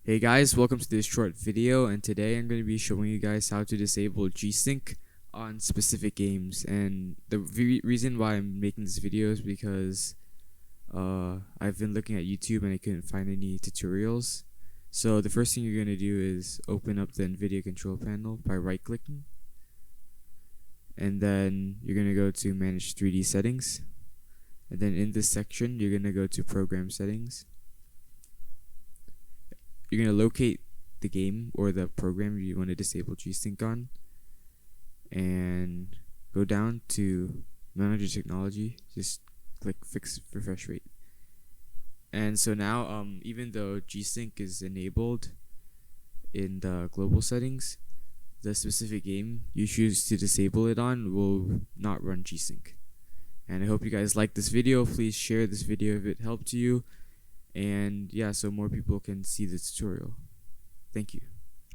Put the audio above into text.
Hey guys, welcome to this short video, and today I'm going to be showing you guys how to disable G-Sync on specific games. And the reason why I'm making this video is because I've been looking at YouTube and I couldn't find any tutorials. So the first thing you're going to do is open up the NVIDIA control panel by right clicking, and then you're going to go to manage 3D settings, and then in this section you're going to go to program settings. You're going to locate the game or the program you want to disable G-Sync on, and go down to manager technology, just click fix refresh rate. And so now even though G-Sync is enabled in the global settings, the specific game you choose to disable it on will not run G-Sync. And I hope you guys like this video. Please share this video if it helped you, and yeah, so more people can see the tutorial. Thank you.